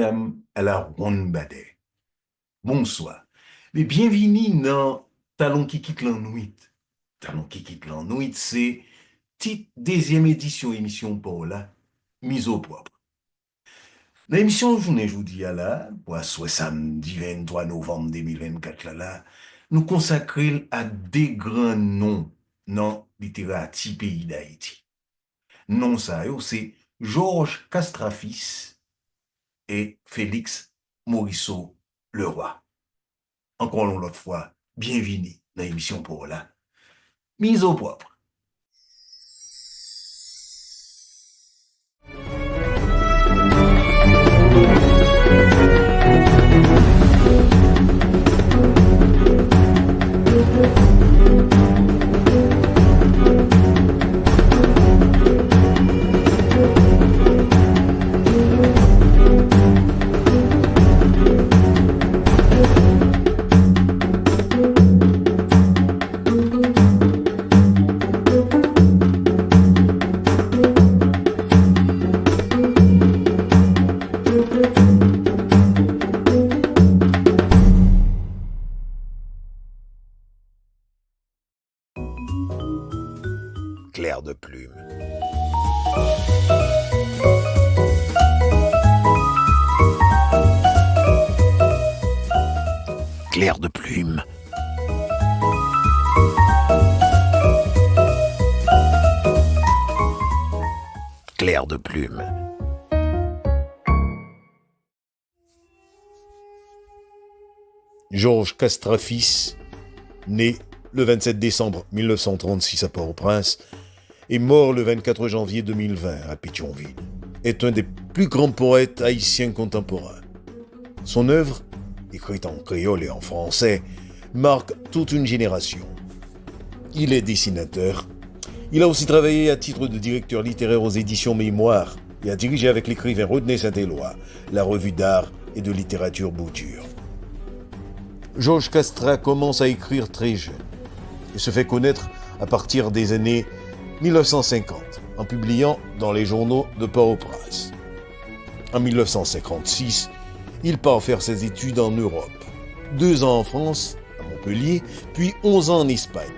madame à la ronde badet. Bonsoir. Mais bienvenue dans Talon qui quitte l'ennui. Talon qui quitte l'ennui, c'est petite deuxième émission pour là, mise au propre. Dans l'émission journée, je vous dis là, pour ce samedi 23 novembre 2024 nous consacrons à des grands noms dans la littérature pays d'Haïti. Non ça, c'est Georges Castrafis et Félix Morisseau Leroy. Encore l'autre fois, bienvenue dans l'émission pour là. Mise au propre. Clair de plume. Clair de plume. Clair de plume. Georges Castrafis, né le 27 décembre 1936 à Port-au-Prince, et mort le 24 janvier 2020 à Pétionville, est un des plus grands poètes haïtiens contemporains. Son œuvre, écrite en créole et en français, marque toute une génération. Il est dessinateur. Il a aussi travaillé à titre de directeur littéraire aux éditions Mémoire et a dirigé avec l'écrivain Rodney Saint-Éloi la revue d'art et de littérature Bouture. Georges Castra commence à écrire très jeune et se fait connaître à partir des années 1950, en publiant dans les journaux de Port-au-Prince. En 1956, il part faire ses études en Europe. 2 ans en France, à Montpellier, puis 11 ans en Espagne,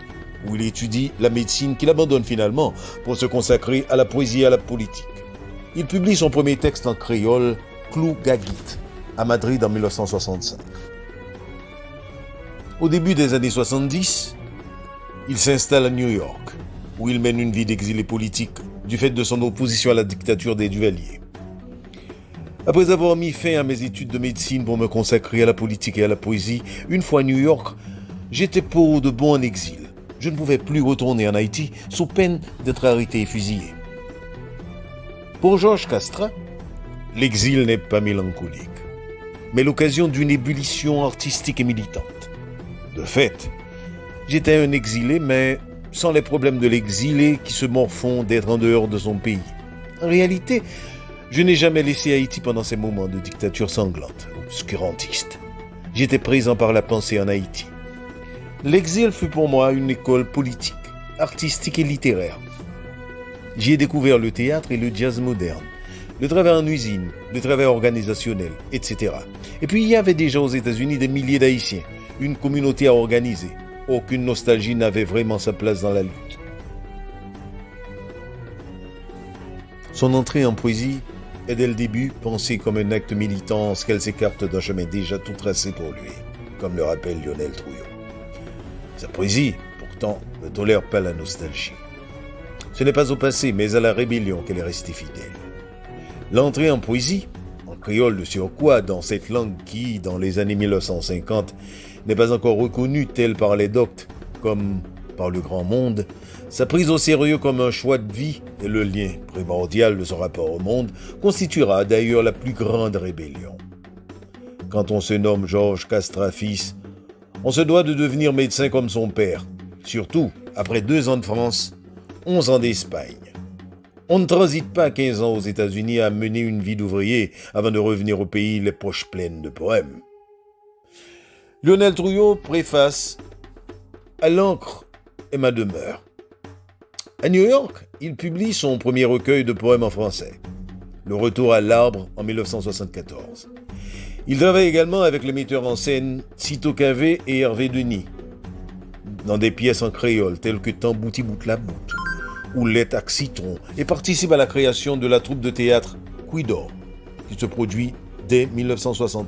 où il étudie la médecine qu'il abandonne finalement pour se consacrer à la poésie et à la politique. Il publie son premier texte en créole, Clou Gaguit, à Madrid en 1965. Au début des années 70, il s'installe à New York, où il mène une vie d'exilé politique du fait de son opposition à la dictature des Duvalier. Après avoir mis fin à mes études de médecine pour me consacrer à la politique et à la poésie, une fois à New York, j'étais pour de bon en exil. Je ne pouvais plus retourner en Haïti sous peine d'être arrêté et fusillé. Pour Georges Castra, l'exil n'est pas mélancolique, mais l'occasion d'une ébullition artistique et militante. De fait, j'étais un exilé, mais sans les problèmes de l'exilé qui se morfond d'être en dehors de son pays. En réalité, je n'ai jamais laissé Haïti pendant ces moments de dictature sanglante, obscurantiste. J'étais présent par la pensée en Haïti. L'exil fut pour moi une école politique, artistique et littéraire. J'y ai découvert le théâtre et le jazz moderne, le travail en usine, le travail organisationnel, etc. Et puis il y avait déjà aux États-Unis des milliers d'Haïtiens, une communauté à organiser. Aucune nostalgie n'avait vraiment sa place dans la lutte. Son entrée en poésie est dès le début pensée comme un acte militant en ce qu'elle s'écarte d'un chemin déjà tout tracé pour lui, comme le rappelle Lionel Trouillot. Sa poésie, pourtant, ne tolère pas la nostalgie. Ce n'est pas au passé, mais à la rébellion qu'elle est restée fidèle. L'entrée en poésie, en créole de surcroît, dans cette langue qui, dans les années 1950, n'est pas encore reconnue telle par les doctes comme par le grand monde, sa prise au sérieux comme un choix de vie et le lien primordial de son rapport au monde constituera d'ailleurs la plus grande rébellion. Quand on se nomme Georges Castrafis, on se doit de devenir médecin comme son père, surtout après 2 ans de France, 11 ans d'Espagne. On ne transite pas 15 ans aux États-Unis à mener une vie d'ouvrier avant de revenir au pays les poches pleines de poèmes. Lionel Trouillot préface « À l'encre est ma demeure ». À New York, il publie son premier recueil de poèmes en français, Le Retour à l'arbre en 1974. Il travaille également avec les metteurs en scène Cito Cavé et Hervé Denis dans des pièces en créole telles que Tambouti bout la bout ou Lait à Citron et participe à la création de la troupe de théâtre Cuidor qui se produit dès 1971.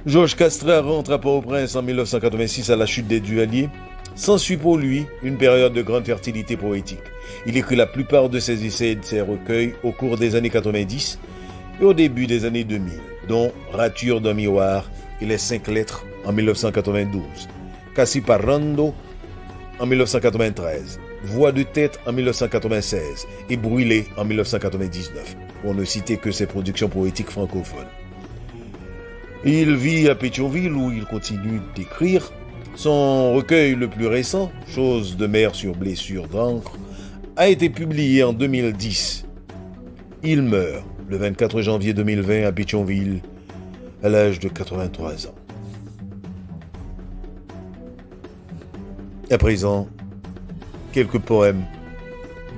Georges Castrat rentre à Port-au-Prince en 1986 à la chute des Duvaliers. S'ensuit pour lui une période de grande fertilité poétique. Il écrit la plupart de ses essais et de ses recueils au cours des années 90 et au début des années 2000, dont Rature d'un miroir et Les 5 lettres en 1992, Casi Parrando en 1993, Voix de tête en 1996 et Brûlé en 1999, pour ne citer que ses productions poétiques francophones. Il vit à Pétionville où il continue d'écrire. Son recueil le plus récent, Chose de mer sur blessure d'encre, a été publié en 2010. Il meurt le 24 janvier 2020 à Pétionville, à l'âge de 83 ans. À présent, quelques poèmes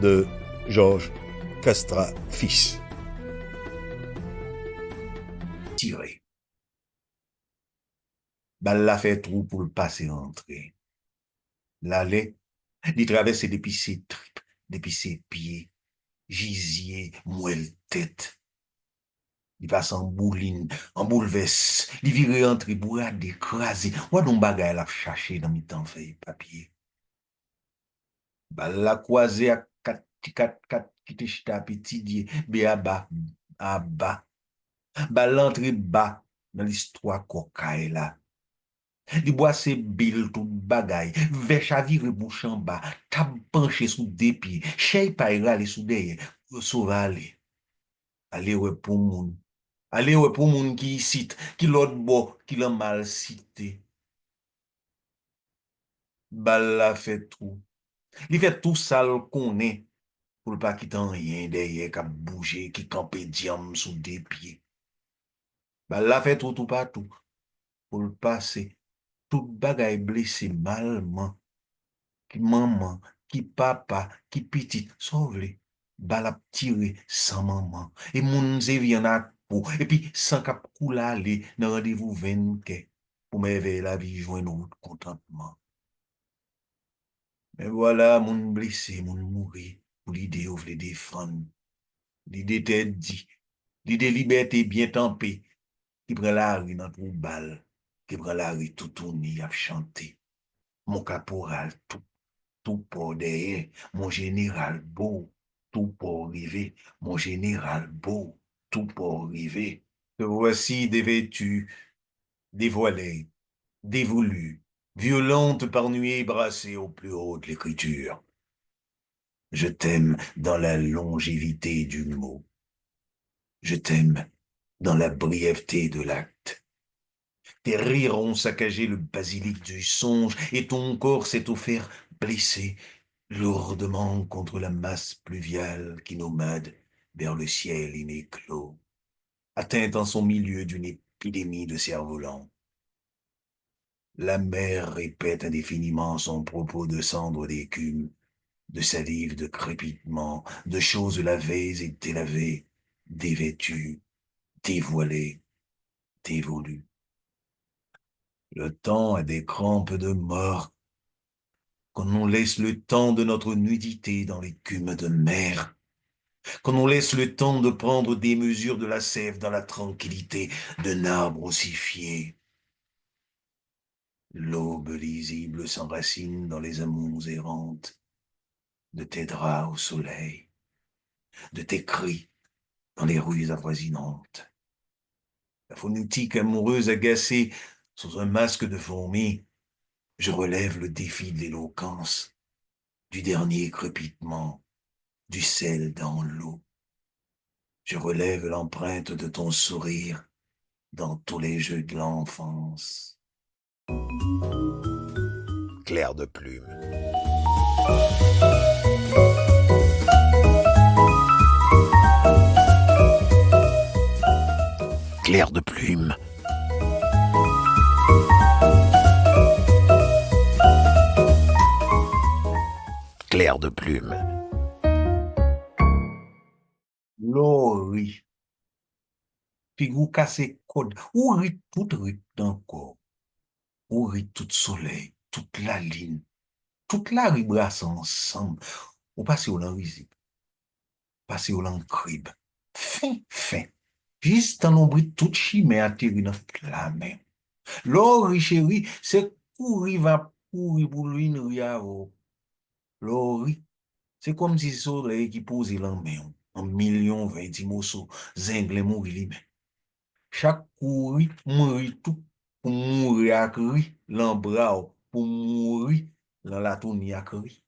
de Georges Castrat fils. Tiré. Bal la fait trou pour le passer entrer. L'aller, il traverse depuis ses tripes, depuis ses pieds, gisier, moelle tête. Il passe en bouline, en bouleverse, il vire entre bourrade écrasé. Ou donc bagay la chercher dans mes temps feuille papier. Bal la croisé à quatre qui te chita petit dieu, béaba, à bas. Bal l'entrée bas dans l'histoire cocaille là. Li bois se bil tout bagay, vèche à vire bouche en bas, tab penché sous des pieds, chey pa rale sous derrière, sauve aller ouais pour moun, aller ouais pour moun qui cite, qui l'autre bo, qui l'a mal cité. Bal la fait tout, li fait tout ça qu'on est, pour le pas quitter rien derrière, qui bouger, qui campe diam sous des pieds. Bal la fait tout partout, pour le passer. Tout bagay blessé malement, qui maman, qui papa, qui petit, sauve-les, balap tiré sans maman, et moun zé vient à pour, et puis sans cap coule aller, dans rendez-vous 24, pour m'éveiller la vie, joindre notre contentement. Mais voilà, moun blessé, moun mouri, pour l'idée ouvre les défendre, l'idée t'est dit, l'idée liberté bien tempée, qui prend la rue dans tout balle, qui prend la rue tout tourné à chanter. Mon caporal tout pour derrière, mon général beau, tout pour arriver, mon général beau, tout pour arriver. Te voici dévêtu, dévoilé, dévolu, violente par nuée brassée au plus haut de l'écriture. Je t'aime dans la longévité du mot. Je t'aime dans la brièveté de l'acte. Tes rires ont saccagé le basilic du songe et ton corps s'est offert blessé lourdement contre la masse pluviale qui nomade vers le ciel inéclos, atteinte en son milieu d'une épidémie de cerfs-volants. La mer répète indéfiniment son propos de cendres d'écume, de salive, de crépitement, de choses lavées et délavées, dévêtues, dévoilées, dévolues. Le temps a des crampes de mort, qu'on nous laisse le temps de notre nudité dans l'écume de mer, qu'on nous laisse le temps de prendre des mesures de la sève dans la tranquillité d'un arbre ossifié. L'aube lisible s'enracine dans les amours errantes de tes draps au soleil, de tes cris dans les rues avoisinantes. La phonétique amoureuse agacée sous un masque de fourmis, je relève le défi de l'éloquence, du dernier crépitement, du sel dans l'eau. Je relève l'empreinte de ton sourire dans tous les jeux de l'enfance. Clair de plume. Clair de plume. Clair de plume. Lori, figou cassé code, ou rit tout rit encore, ou rit tout soleil, toute la ligne, toute la ribrasse ensemble, ou passe au l'envisible, passe au l'encribe, fin, juste en ombre toute chimère atterri dans la main. L'or chéri, c'est courir va courir pour lui une riavo. L'or, c'est comme si soleil qui pose la main, en millions 20 morceaux, zingle mourir lui-même. Chaque courir, mourir tout, pour mourir à cri, l'embras, pour mourir dans la tournie à cri.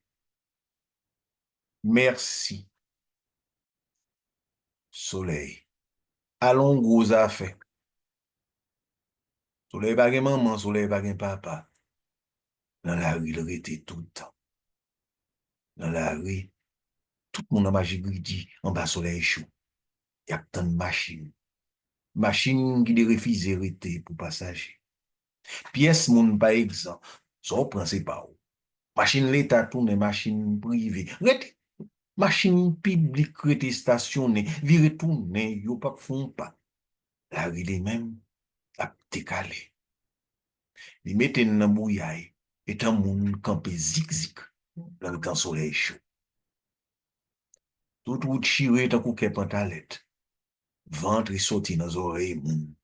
Merci, soleil. Allons gros affaires. Soleil pas gen maman, soleil pas gen papa. Dans la rue, il était tout le temps. Dans la rue, tout le monde a magie gridi, en bas soleil chaud. Il y a tant de machines. Machines qui refusent d'arrêter pour passager. Pièce moun par exemple, ça prend c'est pas où. Machine l'État tourne, machine privée. Machine publique rete stationné, vire tourner, yo pas font pas. La rue les mêmes a décalé. Li mette nan bouyaille, et un moun campé zig-zig dans le grand soleil chaud. Tout route chiré tant que pantalette. Ventre sorti dans les oreilles moun.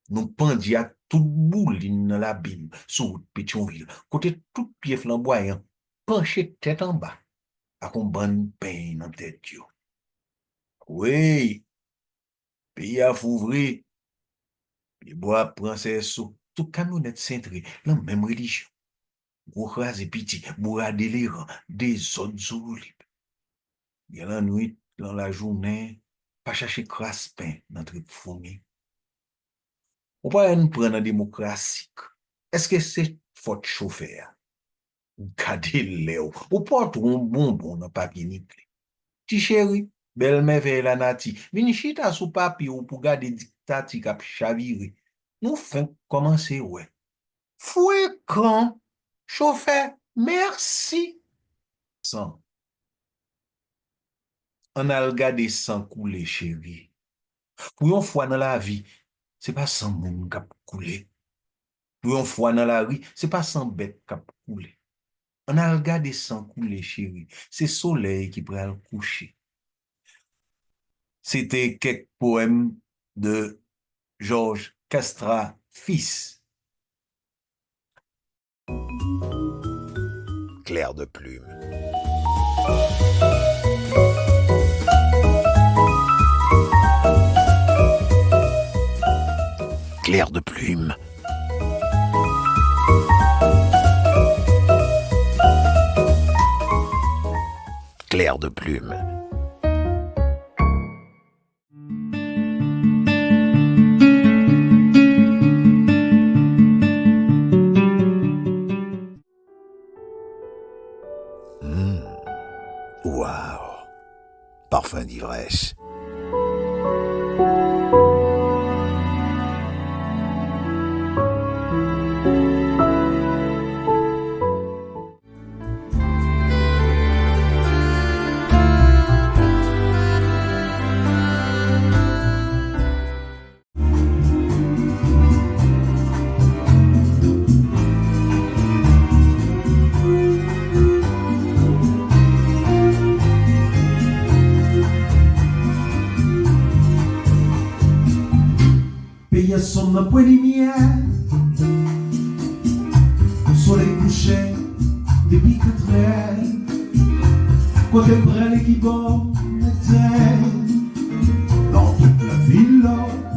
Nous pendi à toute boule dans l'abîme, sous route Pétionville, côté tout pied flamboyant, penché tête en bas, à qu'on bonne peine dans tête yo. Oui, pays à fouvrer, les bois prend ses sous, tout camionnette cintré, la même religion. Gros crasé petit, bourra délirant, des autres zoulib. Il y a la nuit, dans la journée, pas chercher craspin dans le fourmi. On peut nous prendre la démocratie. Est-ce que c'est faute chauffeur? Gardez Léo. Ou porte un bonbon dans papier nickel. Ti chéri, belle merveille la nati. Vini chita sous papier ou pour garder dictati kap chavire. Nous fin commencer ouais. Foué quand? Chauffeur, merci. Sans. On a regardé sans couler, chéri. Pour une fois dans la vie, c'est pas sans monde qui couler. Pour une fois dans la rue, c'est pas sans bête qui couler. On a regardé sans couler, chéri. C'est soleil qui prend le coucher. C'était quelques poèmes de Georges Castrat, fils. Clair de plume. Clair de plume. Clair de plume. Waouh. Parfum d'ivresse. Son un point de lumière, le soleil couchait depuis 4 heures, quand elle prend l'équipement, dans toute la ville,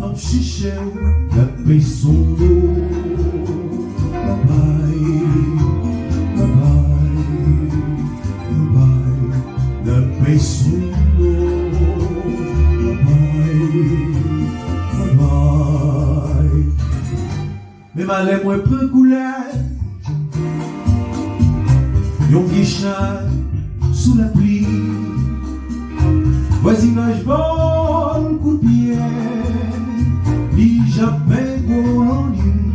dans le chiché, la paix son dos. Bye bye, bye bye, la paix son dos. Bye bye. Mais malais moins peu couleur, yon guichet sous la pluie, voisinage bon coup de pied, ni jamais gros nuit,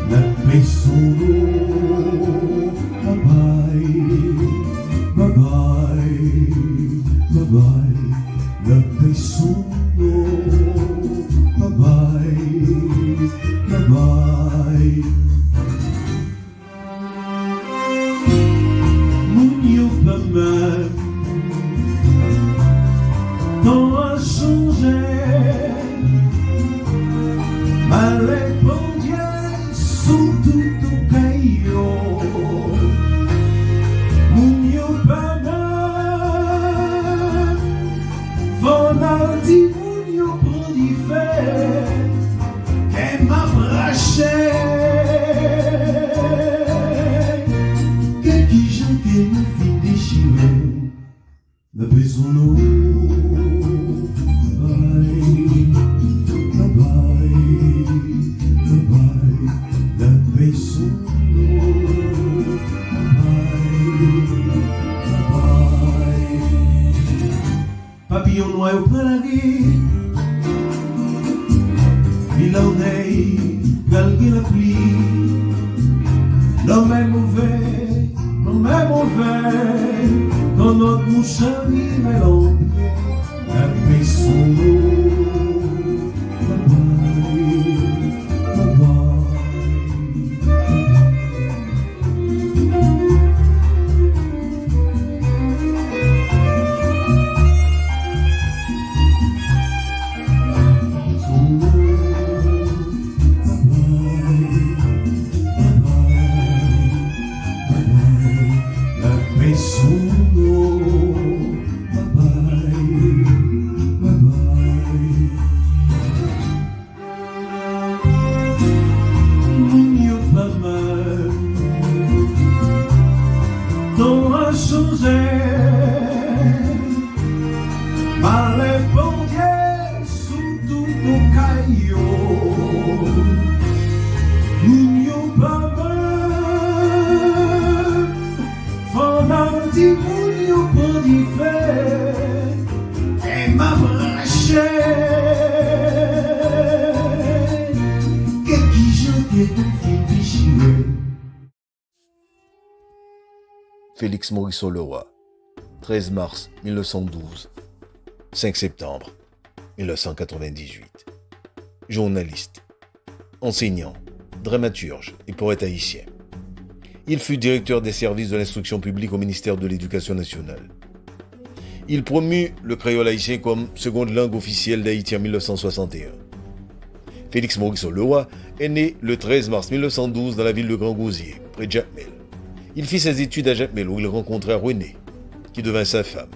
la paix son dos. Bye bye, bye bye, bye bye, la paix son dos. Bye bye. sous tout au caillou. Moun yo pas mal, Fonaldi moun yo prend di fait, qu'elle m'a braché. Qu'est-ce qui j'en que nous fin déchiré, le besoin nous. Papillon noir au prend la vie, il en est, galgué la pluie. L'homme est mauvais, quand notre mouche arrive, elle en la paix son eau. Félix Morisseau Leroy, 13 mars 1912, 5 septembre 1998. Journaliste, enseignant, dramaturge et poète haïtien. Il fut directeur des services de l'instruction publique au ministère de l'Éducation nationale. Il promut le créole haïtien comme seconde langue officielle d'Haïti en 1961. Félix Morisseau Leroy est né le 13 mars 1912 dans la ville de Grand-Gosier, près de Jacmel. Il fit ses études à Jacmel où il rencontra Renée, qui devint sa femme.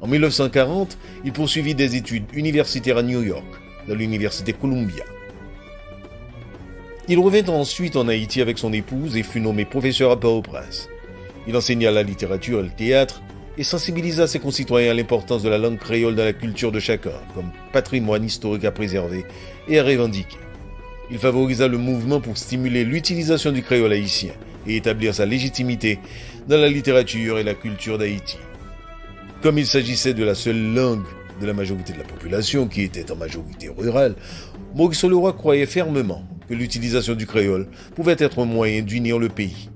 En 1940, il poursuivit des études universitaires à New York, dans l'université Columbia. Il revint ensuite en Haïti avec son épouse et fut nommé professeur à Port-au-Prince. Il enseigna la littérature et le théâtre et sensibilisa ses concitoyens à l'importance de la langue créole dans la culture de chacun, comme patrimoine historique à préserver et à revendiquer. Il favorisa le mouvement pour stimuler l'utilisation du créole haïtien et établir sa légitimité dans la littérature et la culture d'Haïti. Comme il s'agissait de la seule langue de la majorité de la population, qui était en majorité rurale, Morisseau Leroy croyait fermement que l'utilisation du créole pouvait être un moyen d'unir le pays.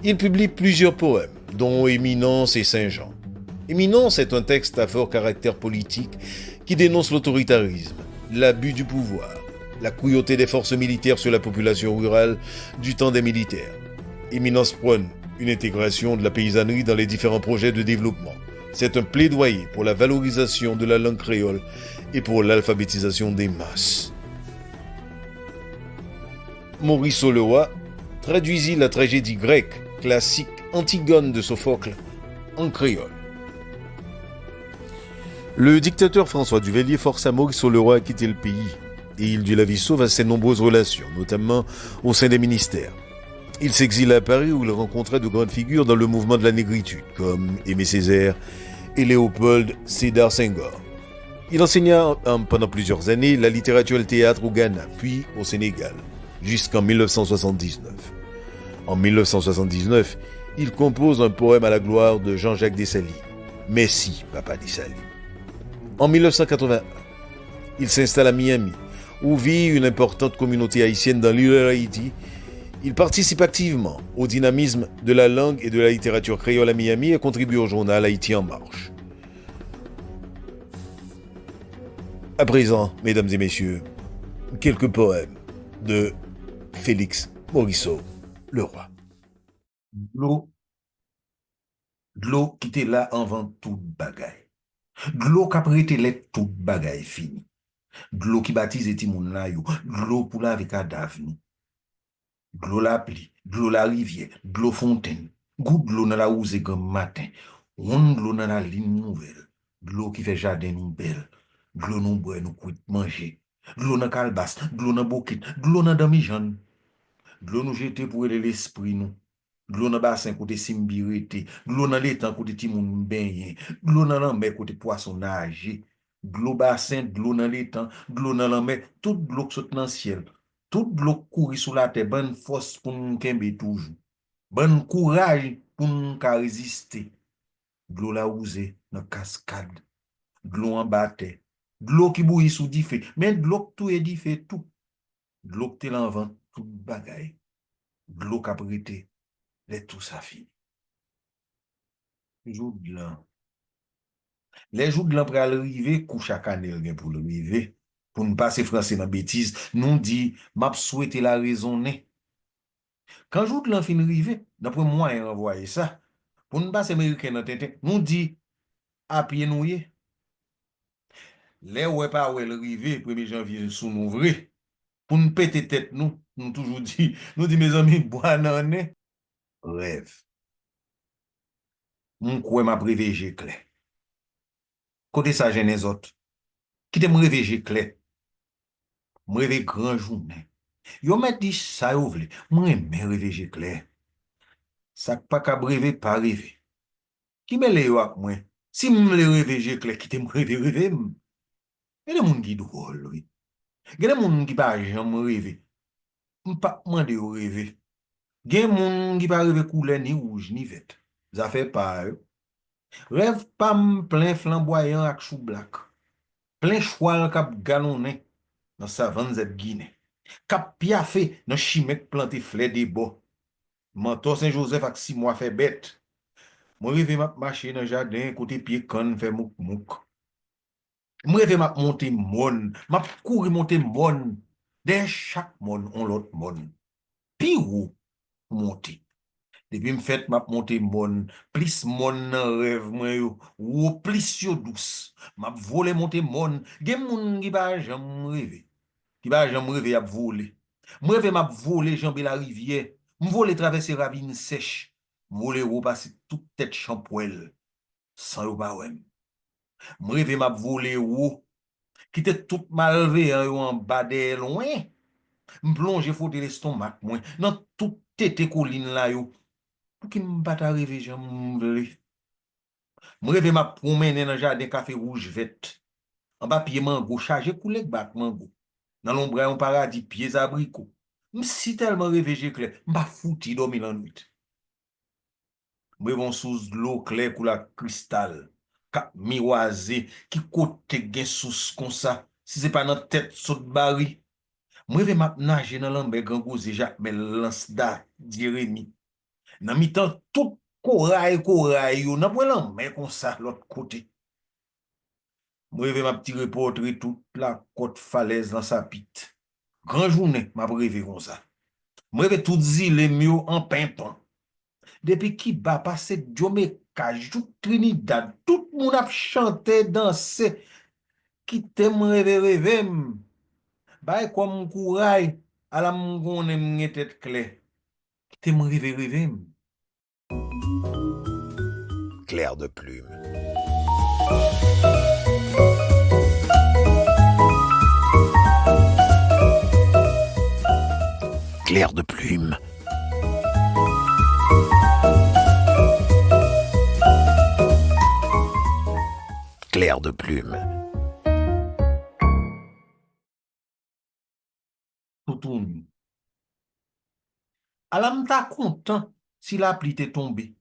Il publie plusieurs poèmes, dont Éminence et Saint-Jean. Éminence est un texte à fort caractère politique qui dénonce l'autoritarisme, l'abus du pouvoir, la cruauté des forces militaires sur la population rurale du temps des militaires. Éminence prône une intégration de la paysannerie dans les différents projets de développement. C'est un plaidoyer pour la valorisation de la langue créole et pour l'alphabétisation des masses. Morisseau Leroy traduisit la tragédie grecque classique Antigone de Sophocle en créole. Le dictateur François Duvalier força Morisseau Leroy à quitter le pays et il dut la vie sauve à ses nombreuses relations, notamment au sein des ministères. Il s'exila à Paris où il rencontra de grandes figures dans le mouvement de la négritude, comme Aimé Césaire et Léopold Sédar Senghor. Il enseigna pendant plusieurs années la littérature et le théâtre au Ghana, puis au Sénégal, jusqu'en 1979. En 1979, il compose un poème à la gloire de Jean-Jacques Dessalines, « Merci, papa Dessalines ». En 1981, il s'installe à Miami, où vit une importante communauté haïtienne dans l'île d'Haïti. Il participe activement au dynamisme de la langue et de la littérature créole à Miami et contribue au journal Haïti en marche. À présent, mesdames et messieurs, quelques poèmes de Félix Morisseau Leroy. L'eau qui était là avant toute bagaille. L'eau qui a prêté l'être toute bagaille fini. L'eau qui baptise et timoun là yo. L'eau pour la avec cadavre. de l'eau la pluie, de l'eau la rivière, de l'eau fontaine, goutte de l'eau dans la rose grand matin, ronde de l'eau dans la ligne nouvelle, de l'eau qui fait jardin nous belle, de l'eau nous boire, nous couper manger, de l'eau dans calebasse, de l'eau dans bouquet, de l'eau dans demi-jeune, de l'eau nous jeter pour aider l'esprit nous. De l'eau dans bassin côté simbirité, de l'eau dans l'étang côté timoun baigner, de l'eau dans la mer côté poisson nager, de l'eau bassin, de l'eau dans l'étang, de l'eau dans la mer, toute l'eau qui saute dans le ciel, toute l'eau qui court sous la terre, bonne force pour nous kembe toujours, bon courage pour nous résister, de l'eau la ousée dans cascade, de l'eau en bataille, de l'eau qui bouillit sous du feu, mais de l'eau qui tout est fait tout, de l'eau qui l'envent tout bagaille, de l'eau qui a prêté. Les tout ça fini. Jour de l'an. Les jours de l'an pour arriver, coup chaque année pour l'arriver. Pour ne pas se français dans bêtise, nous dit, m'a souhaité la raisonner. Quand jour de l'an fin arrivé, d'après moi, il envoyé ça. Pour ne pas s'américain dans tête, nous dit, à pied noué. Les ouais pas ouais l'arrivée, 1er janvier, sous nous vrai. Pour ne péter tête, nous toujours dit, nous dit, mes amis, bois nan rêve. Mon quoi m'a prévégé clair. Côté ça, j'ai les autres. Qui te me réveiller clair. Me réveiller grand journée. Yo m'a dit ça yo vle. Moi me réveiller clair. Ça pas qu'à rêver pas rêver. Qui me le yo ak moi? Si me le réveiller clair, qui te me réveiller. Il y a des gens qui drôle, oui. Il y a des gens qui pas jamais rêver. M'pas mande yo rêver. Il y a des gens qui pas rêver couleur ni rouge ni vert. Ça fait pas. Rêve pas plein flamboyant ak chou black. Plein choual k'ap galonné dans savane Z Guinée. K'ap piafé dans chimèque planté fleur des bois. Mentor Saint-Joseph ak 6 mois fait bête. Moi rêve m'a marcher dans jardin côté pied canne fait mouk mouk. Moi rêve m'a monter mon, m'a courir monter mon. Dès chaque mon on l'autre mon. Pi ou monter. Depuis me fait m'a monter mon, plus mon nan rêve moi yo, ou plus yo douce. M'a volé monter mon, gen moun qui ba jam rêver. Qui va jamais rêver à voler. Moi rêve m'a voler jambe la rivière, me voler traverser ravine sèche, me voler repasser toute tête champoil sans yo ba wèm. Moi rêve m'a voler ou qui était tout malvé en bas de loin, me plonger faute l'estomac moi dans toute tête colline là yo pour qui me pas arriver jamais vle. Moi rêve m'a promener dans jardin café rouge vert en bas pied mango chargé couler bac mango. Dans l'ombre un paradis pieds abricots. Si tellement réveillé clair, m'a fouti dormir la nuit. Moi bon sous l'eau claire pour la cristal, cap miroisé qui côté gen sous comme ça, si c'est pas dans tête saute bari. Moi vais m'a nager dans l'amber grand gosé Jacques mais lance da Jérémie. Dans mi-temps tout corail yo n'a pas l'amber comme ça l'autre côté. Moi vais m'a petit reporter toute la côte falaise dans sa pite. Grand journée m'a rêvé comme ça. Moi vais tout dire les mieux en pimpant. Depuis qui va passer Jamaica, Trinidad, tout le monde a chanté, dansé, qui t'aime rêver. Bah, comme courage, à la m'gonne m'est tête claire. Qui t'aime rêver. Clair de plume. Clair de plume. Clair de plume. Tout. Alors, m'ta content si la pluie t'est tombée.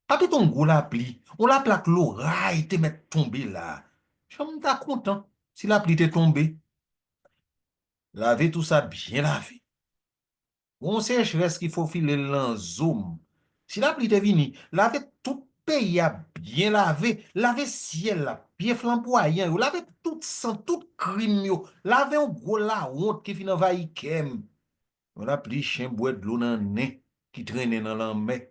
Pas que ton gros la pluie, on la plaque l'oreille te met tombé là. Je m'ta content si la pluie t'est tombée. Lavez tout ça bien lavé. On sécheresse qu'il faut filer dans zoom. Si la pluie est venue, lavez tout pays à bien lavé, lavez ciel là, bien flamboyant, lavez tout sang, tout crime yo, lavez un gros la honte qui vient envahir kem. On a pris chien boire de l'eau dans nez qui traîne dans la mer.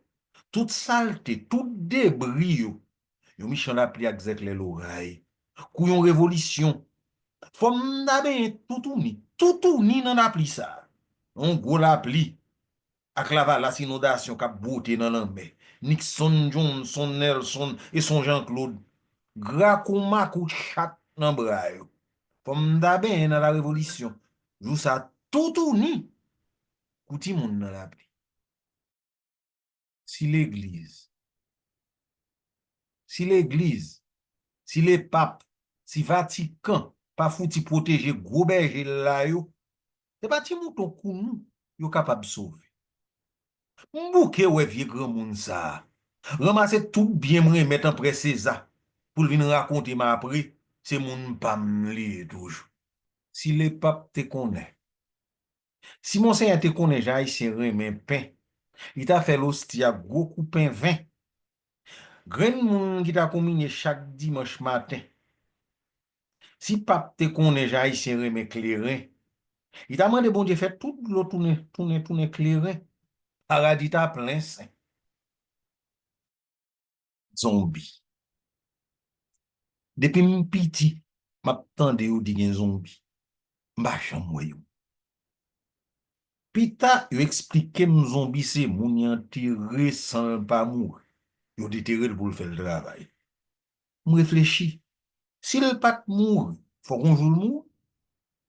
Toute saleté, tout débris yo. Yo Michel la pluie avec les l'oreille. Couillon révolution. Faut m'dabe tout ni dans la pluie ça. On gros la pluie. ak la valas inondasyon kap bote nan lanme. Nixon, Johnson, Nelson et son Jean-Claude. Gra kou makou chat nan bra yo. Fom da ben nan la révolution. Jou sa toutou ni. Kouti moun nan la pli. Si l'église, si les papes, si Vatican, pa fouti protéger gros berger la yo, c'est pas ti mouton kou nou, yo capable sauver. Mbouke ouais vieux grand moun ça. Ramasse tout bien me remettre en presse ça. Pour venir raconter ma après, c'est moun pam li toujours. Si les papes te connaît, si monseigneur te connaît, j'ai haïtien remen pain, il t'a fait l'hostia gros coupin vin. Gren moun qui t'a combiné chaque dimanche matin. Si pape te connaît, j'ai haïtien remen clairin, il t'a demandé bon Dieu fait tout l'eau tourner clairin. Paradis t'a plein saint. Zombie. Depuis m'piti, m'attendais ou di gen zombie. M'a chamwe yo. Pita yo expliqué zombie c'est moun yon tiré sans pas mourir. Yo déterré pour le faire le travail. M'réfléchis. Si le pas mourir, faut qu'on joue le mourir.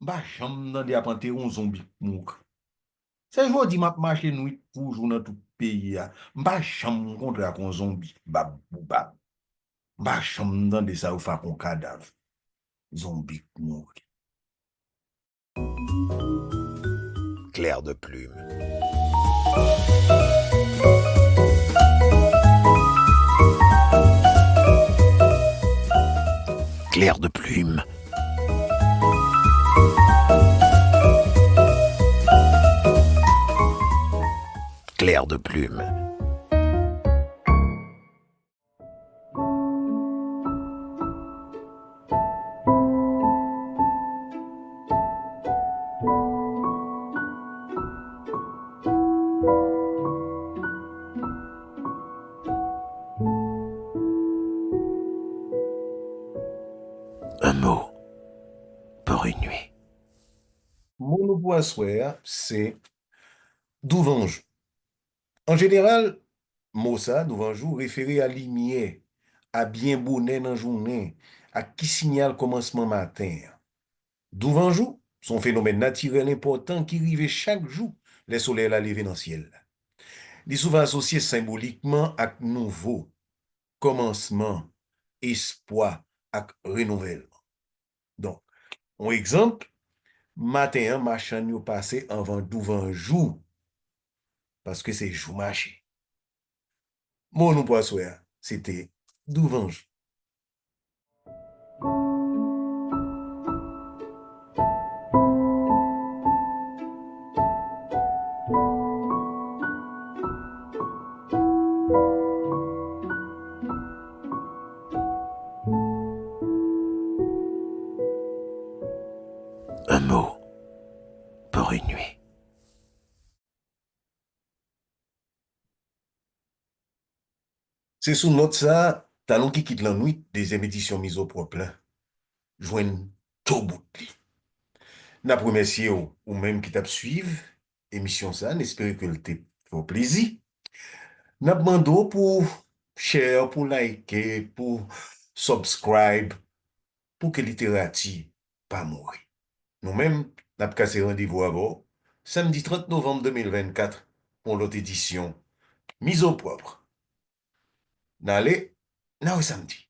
M'a chamwe nan de apante un zombie mourir. C'est jodi m'a marché nuit pour jouer dans tout pays ya. M'a chamwe contre un zombie. Bab bab. M'a chamwe dans de ça ou fa kon cadavre. Zombie mourir. Clair de plume. Clair de plume. Clair de plume. Un mot pour une nuit. Mon poissoir, c'est douvanjou. En général, mot ça, douvanjou, référé à lumière, à bien bonnet dans journée, à qui signale commencement matin. Douvanjou, son phénomène naturel important qui arrive chaque jour, les soleils la lever dans le ciel. Il est souvent associé symboliquement à nouveau, commencement, espoir, à renouvellement. Donc, un exemple, matin, machin yo passé avant douvanjou, parce que c'est jour marché. Mon nous poisson, c'était douvanjou. Un mot pour une nuit. C'est sous note ça, talon qui quitte la nuit, deuxième édition mise au propre. Joigne tout bout de li. N'a remercié ou même qui t'a suivre émission ça, n'espère que le te fait plaisir. N'a demandé pour share, pour liker, pour subscribe, pour que littérature pas mourir. Nous-mêmes, n'a cassé rendez-vous à vous, samedi 30 novembre 2024, pour l'autre édition mise au propre. N'allez, n'a samedi.